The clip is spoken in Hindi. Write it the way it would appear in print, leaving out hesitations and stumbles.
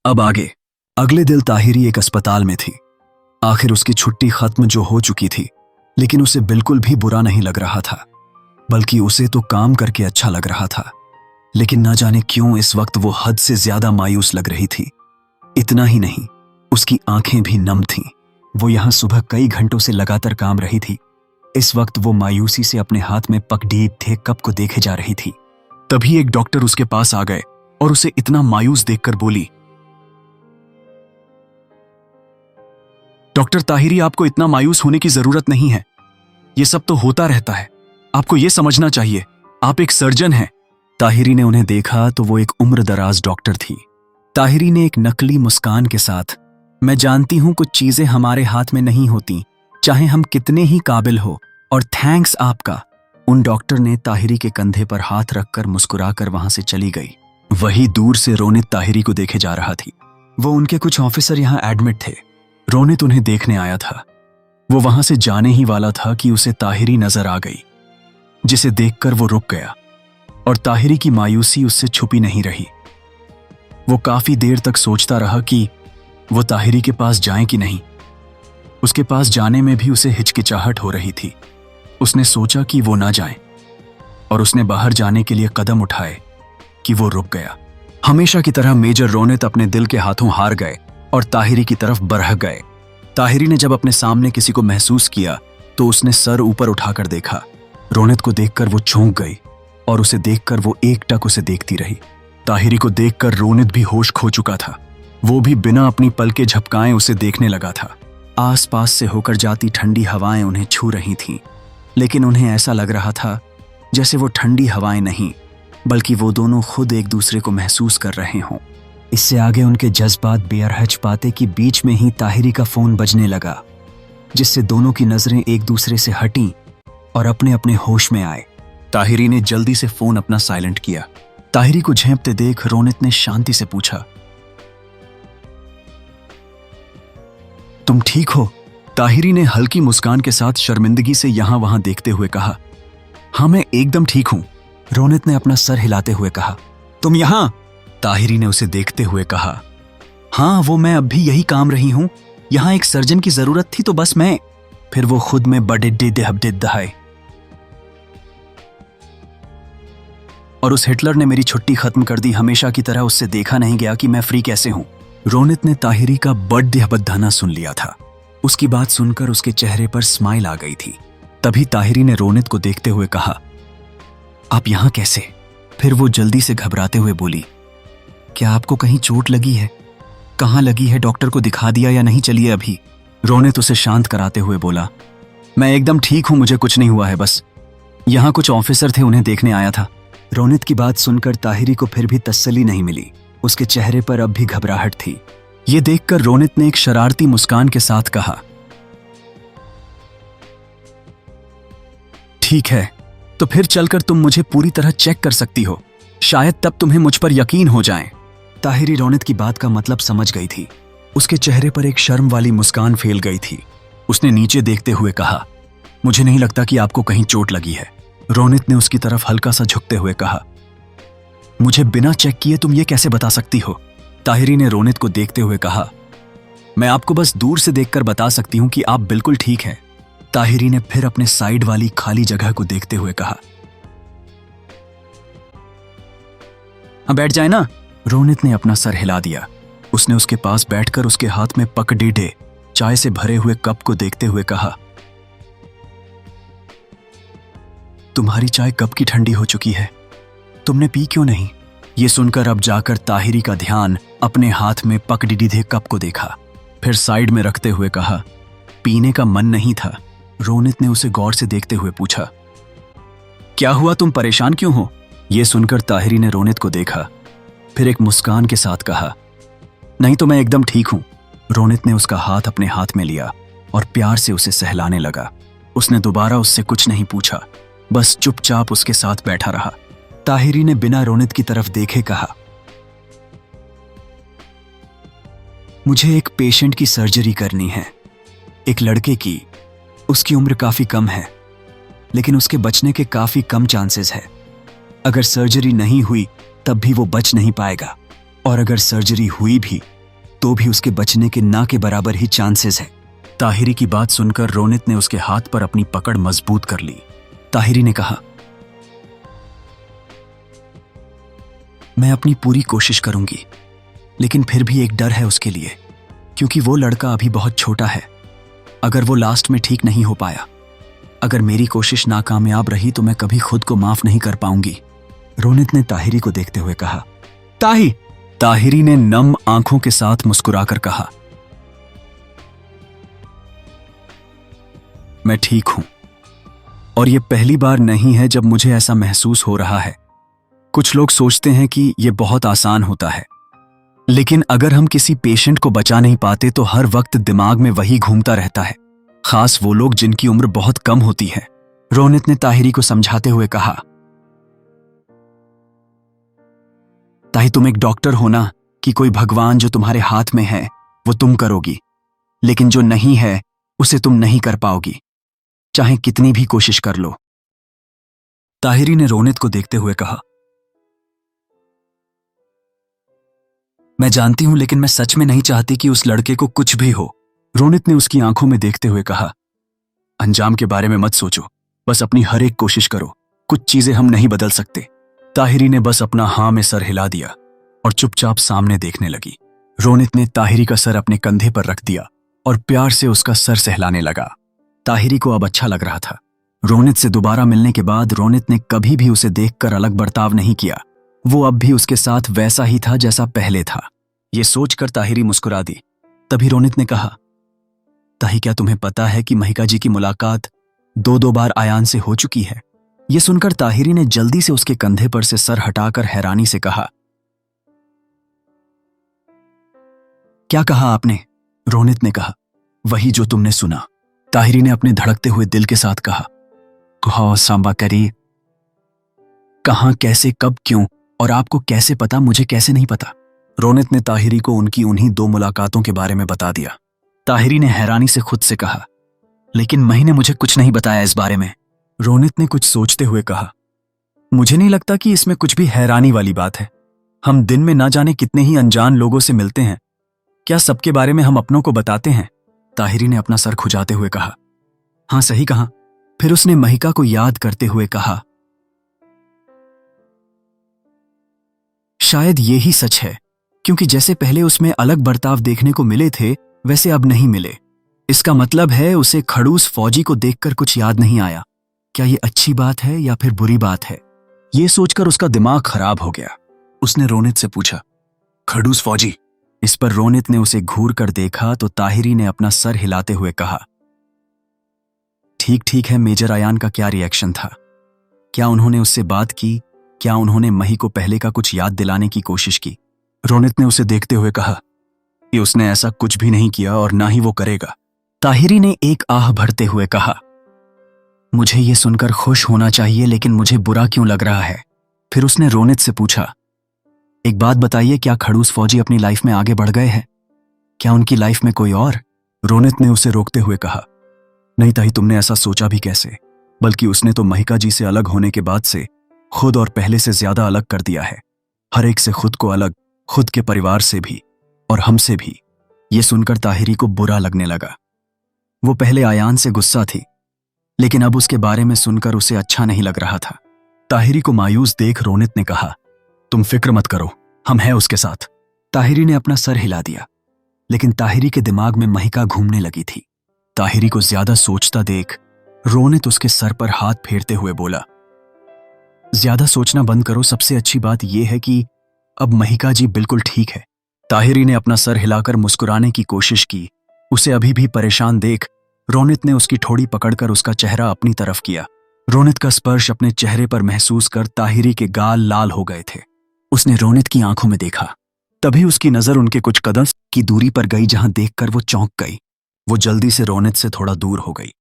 अब आगे। अगले दिन ताहिरी एक अस्पताल में थी। आखिर उसकी छुट्टी खत्म जो हो चुकी थी, लेकिन उसे बिल्कुल भी बुरा नहीं लग रहा था, बल्कि उसे तो काम करके अच्छा लग रहा था। लेकिन न जाने क्यों इस वक्त वो हद से ज्यादा मायूस लग रही थी। इतना ही नहीं, उसकी आंखें भी नम थीं। वो यहां सुबह कई घंटों से लगातार काम रही थी। इस वक्त वो मायूसी से अपने हाथ में पकड़े थे कप को देखे जा रही थी। तभी एक डॉक्टर उसके पास आ गए और उसे इतना मायूस देखकर बोली, डॉक्टर ताहिरी, आपको इतना मायूस होने की जरूरत नहीं है। ये सब तो होता रहता है। आपको ये समझना चाहिए, आप एक सर्जन हैं। ताहिरी ने उन्हें देखा तो वो एक उम्रदराज डॉक्टर थी। ताहिरी ने एक नकली मुस्कान के साथ, मैं जानती हूं कुछ चीजें हमारे हाथ में नहीं होती, चाहे हम कितने ही काबिल हो, और थैंक्स आपका। उन डॉक्टर ने ताहिरी के कंधे पर हाथ रखकर मुस्कुराकर वहां से चली गई। वही दूर से रोनित ताहिरी को देखे जा रहा थी। वो उनके कुछ ऑफिसर यहां एडमिट थे। रोनित उन्हें देखने आया था। वो वहां से जाने ही वाला था कि उसे ताहिरी नजर आ गई, जिसे देखकर वो रुक गया और ताहिरी की मायूसी उससे छुपी नहीं रही। वो काफी देर तक सोचता रहा कि वो ताहिरी के पास जाए कि नहीं। उसके पास जाने में भी उसे हिचकिचाहट हो रही थी। उसने सोचा कि वो ना जाए और उसने बाहर जाने के लिए कदम उठाए कि वो रुक गया। हमेशा की तरह मेजर रोनित अपने दिल के हाथों हार गए और ताहिरी की तरफ बढ़ गए। ताहिरी ने जब अपने सामने किसी को महसूस किया तो उसने सर ऊपर उठाकर देखा। रोनित को देखकर वो चौंक गई और उसे देखकर वो एकटक उसे देखती रही। ताहिरी को देखकर रोनित भी होश खो चुका था। वो भी बिना अपनी पलकें झपकाए उसे देखने लगा था। आसपास से होकर जाती ठंडी हवाएं उन्हें छू रही थीं, लेकिन उन्हें ऐसा लग रहा था जैसे वो ठंडी हवाएं नहीं, बल्कि वो दोनों खुद एक दूसरे को महसूस कर रहे हों। इससे आगे उनके जज्बात बेअरहज पाते कि बीच में ही ताहिरी का फोन बजने लगा, जिससे दोनों की नजरें एक दूसरे से हटीं और अपने अपने होश में आए। ताहिरी ने जल्दी से फोन अपना साइलेंट किया। ताहिरी को झेंपते देख रोनित ने शांति से पूछा, तुम ठीक हो? ताहिरी ने हल्की मुस्कान के साथ शर्मिंदगी से यहां वहां देखते हुए कहा, हाँ मैं एकदम ठीक हूं। रोनित ने अपना सर हिलाते हुए कहा, तुम यहां? ताहिरी ने उसे देखते हुए कहा, हाँ वो मैं अब भी यही काम रही हूं। यहां एक सर्जन की जरूरत थी तो बस मैं। फिर वो खुद में बड़े दहाए और उस हिटलर ने मेरी छुट्टी खत्म कर दी। हमेशा की तरह उससे देखा नहीं गया कि मैं फ्री कैसे हूं। रोनित ने ताहिरी का बड़े हबद्दाना सुन लिया था। उसकी बात सुनकर उसके चेहरे पर स्माइल आ गई थी। तभी ताहिरी ने रोनित को देखते हुए कहा, आप यहां कैसे? फिर वो जल्दी से घबराते हुए बोली, क्या आपको कहीं चोट लगी है? कहां लगी है? डॉक्टर को दिखा दिया या नहीं? चलिए अभी। रोनित उसे शांत कराते हुए बोला, मैं एकदम ठीक हूं, मुझे कुछ नहीं हुआ है, बस यहां कुछ ऑफिसर थे, उन्हें देखने आया था। रोनित की बात सुनकर ताहिरी को फिर भी तसल्ली नहीं मिली। उसके चेहरे पर अब भी घबराहट थी। ये देखकर रोनित ने एक शरारती मुस्कान के साथ कहा, ठीक है, तो फिर चलकर तुम मुझे पूरी तरह चेक कर सकती हो, शायद तब तुम्हें मुझ पर यकीन हो जाए। ताहिरी रोनित की बात का मतलब समझ गई थी। उसके चेहरे पर एक शर्म वाली मुस्कान फैल गई थी। उसने नीचे देखते हुए कहा, मुझे नहीं लगता कि आपको कहीं चोट लगी है। रोनित ने उसकी तरफ हल्का सा झुकते हुए कहा, मुझे बिना चेक किए तुम ये कैसे बता सकती हो? ताहिरी ने रोनित को देखते हुए कहा, मैं आपको बस दूर से देखकर बता सकती हूं कि आप बिल्कुल ठीक हैं। ताहिरी ने फिर अपने साइड वाली खाली जगह को देखते हुए कहा, हाँ बैठ जाए ना। रोनित ने अपना सर हिला दिया। उसने उसके पास बैठकर उसके हाथ में पकड़े चाय से भरे हुए कप को देखते हुए कहा, तुम्हारी चाय कब की ठंडी हो चुकी है, तुमने पी क्यों नहीं? ये सुनकर अब जाकर ताहिरी का ध्यान अपने हाथ में पकड़े कप को देखा। फिर साइड में रखते हुए कहा, पीने का मन नहीं था। रोनित ने उसे गौर से देखते हुए पूछा, क्या हुआ, तुम परेशान क्यों हो? यह सुनकर ताहिरी ने रोनित को देखा, फिर एक मुस्कान के साथ कहा, नहीं तो मैं एकदम ठीक हूं। रोनित ने उसका हाथ अपने हाथ में लिया और प्यार से उसे सहलाने लगा। उसने दोबारा उससे कुछ नहीं पूछा, बस चुपचाप उसके साथ बैठा रहा। ताहिरी ने बिना रोनित की तरफ देखे कहा, मुझे एक पेशेंट की सर्जरी करनी है, एक लड़के की। उसकी उम्र काफी कम है, लेकिन उसके बचने के काफी कम चांसेस है। अगर सर्जरी नहीं हुई तब भी वो बच नहीं पाएगा, और अगर सर्जरी हुई भी तो भी उसके बचने के ना के बराबर ही चांसेस है। ताहिरी की बात सुनकर रोनित ने उसके हाथ पर अपनी पकड़ मजबूत कर ली। ताहिरी ने कहा, मैं अपनी पूरी कोशिश करूंगी, लेकिन फिर भी एक डर है उसके लिए, क्योंकि वो लड़का अभी बहुत छोटा है। अगर वो लास्ट में ठीक नहीं हो पाया, अगर मेरी कोशिश नाकामयाब रही तो मैं कभी खुद को माफ नहीं कर पाऊंगी। रोनित ने ताहिरी को देखते हुए कहा। ताहिरी ने नम आंखों के साथ मुस्कुराकर कहा, मैं ठीक हूं, और ये पहली बार नहीं है जब मुझे ऐसा महसूस हो रहा है। कुछ लोग सोचते हैं कि यह बहुत आसान होता है, लेकिन अगर हम किसी पेशेंट को बचा नहीं पाते तो हर वक्त दिमाग में वही घूमता रहता है, खास वो लोग जिनकी उम्र बहुत कम होती है। रोनित ने ताहिरी को समझाते हुए कहा, ताहि तुम एक डॉक्टर हो ना, कि कोई भगवान जो तुम्हारे हाथ में है वो तुम करोगी, लेकिन जो नहीं है उसे तुम नहीं कर पाओगी, चाहे कितनी भी कोशिश कर लो। ताहिरी ने रोनित को देखते हुए कहा, मैं जानती हूं, लेकिन मैं सच में नहीं चाहती कि उस लड़के को कुछ भी हो। रोनित ने उसकी आंखों में देखते हुए कहा, अंजाम के बारे में मत सोचो, बस अपनी हर एक कोशिश करो। कुछ चीजें हम नहीं बदल सकते। ताहिरी ने बस अपना हाँ में सर हिला दिया और चुपचाप सामने देखने लगी। रोनित ने ताहिरी का सर अपने कंधे पर रख दिया और प्यार से उसका सर सहलाने लगा। ताहिरी को अब अच्छा लग रहा था। रोनित से दोबारा मिलने के बाद रोनित ने कभी भी उसे देखकर अलग बर्ताव नहीं किया। वो अब भी उसके साथ वैसा ही था जैसा पहले था। ये सोचकर ताहिरी मुस्कुरा दी। तभी रोनित ने कहा, ताही, क्या तुम्हें पता है कि महिका जी की मुलाकात दो बार आयान से हो चुकी है? यह सुनकर ताहिरी ने जल्दी से उसके कंधे पर से सर हटाकर हैरानी से कहा, क्या कहा आपने? रोनित ने कहा, वही जो तुमने सुना। ताहिरी ने अपने धड़कते हुए दिल के साथ कहा, कहा सांबा करी, कहां, कैसे, कब, क्यों, और आपको कैसे पता? मुझे कैसे नहीं पता? रोनित ने ताहिरी को उनकी उन्हीं 2 मुलाकातों के बारे में बता दिया। ताहिरी ने हैरानी से खुद से कहा, लेकिन मही ने मुझे कुछ नहीं बताया इस बारे में। रोनित ने कुछ सोचते हुए कहा, मुझे नहीं लगता कि इसमें कुछ भी हैरानी वाली बात है। हम दिन में ना जाने कितने ही अनजान लोगों से मिलते हैं, क्या सबके बारे में हम अपनों को बताते हैं? ताहिरी ने अपना सर खुजाते हुए कहा, हां सही कहा। फिर उसने महिका को याद करते हुए कहा, शायद ये ही सच है, क्योंकि जैसे पहले उसमें अलग बर्ताव देखने को मिले थे वैसे अब नहीं मिले। इसका मतलब है उसे खड़ूस फौजी को देखकर कुछ याद नहीं आया। क्या ये अच्छी बात है या फिर बुरी बात है? ये सोचकर उसका दिमाग खराब हो गया। उसने रोनित से पूछा, खड़ूस फौजी? इस पर रोनित ने उसे घूर कर देखा तो ताहिरी ने अपना सर हिलाते हुए कहा, ठीक है। मेजर आयान का क्या रिएक्शन था? क्या उन्होंने उससे बात की? क्या उन्होंने मही को पहले का कुछ याद दिलाने की कोशिश की? रोनित ने उसे देखते हुए कहा कि उसने ऐसा कुछ भी नहीं किया और ना ही वो करेगा। ताहिरी ने एक आह भरते हुए कहा, मुझे ये सुनकर खुश होना चाहिए, लेकिन मुझे बुरा क्यों लग रहा है? फिर उसने रोनित से पूछा, एक बात बताइए, क्या खड़ूस फौजी अपनी लाइफ में आगे बढ़ गए हैं? क्या उनकी लाइफ में कोई और? रोनित ने उसे रोकते हुए कहा, नहीं ताही, तुमने ऐसा सोचा भी कैसे? बल्कि उसने तो महिका जी से अलग होने के बाद से खुद और पहले से ज्यादा अलग कर दिया है। हर एक से खुद को अलग, खुद के परिवार से भी और हमसे भी। ये सुनकर ताहिरी को बुरा लगने लगा। वो पहले आयान से गुस्सा थी, लेकिन अब उसके बारे में सुनकर उसे अच्छा नहीं लग रहा था। ताहिरी को मायूस देख रोनित ने कहा, तुम फिक्र मत करो, हम हैं उसके साथ। ताहिरी ने अपना सर हिला दिया, लेकिन ताहिरी के दिमाग में महिका घूमने लगी थी। ताहिरी को ज्यादा सोचता देख रोनित उसके सर पर हाथ फेरते हुए बोला, ज्यादा सोचना बंद करो। सबसे अच्छी बात यह है कि अब महिका जी बिल्कुल ठीक है। ताहिरी ने अपना सर हिलाकर मुस्कुराने की कोशिश की। उसे अभी भी परेशान देख रोनित ने उसकी ठोड़ी पकड़कर उसका चेहरा अपनी तरफ किया। रोनित का स्पर्श अपने चेहरे पर महसूस कर ताहिरी के गाल लाल हो गए थे। उसने रोनित की आंखों में देखा, तभी उसकी नजर उनके कुछ कदम की दूरी पर गई, जहां देखकर वो चौंक गई। वो जल्दी से रोनित से थोड़ा दूर हो गई।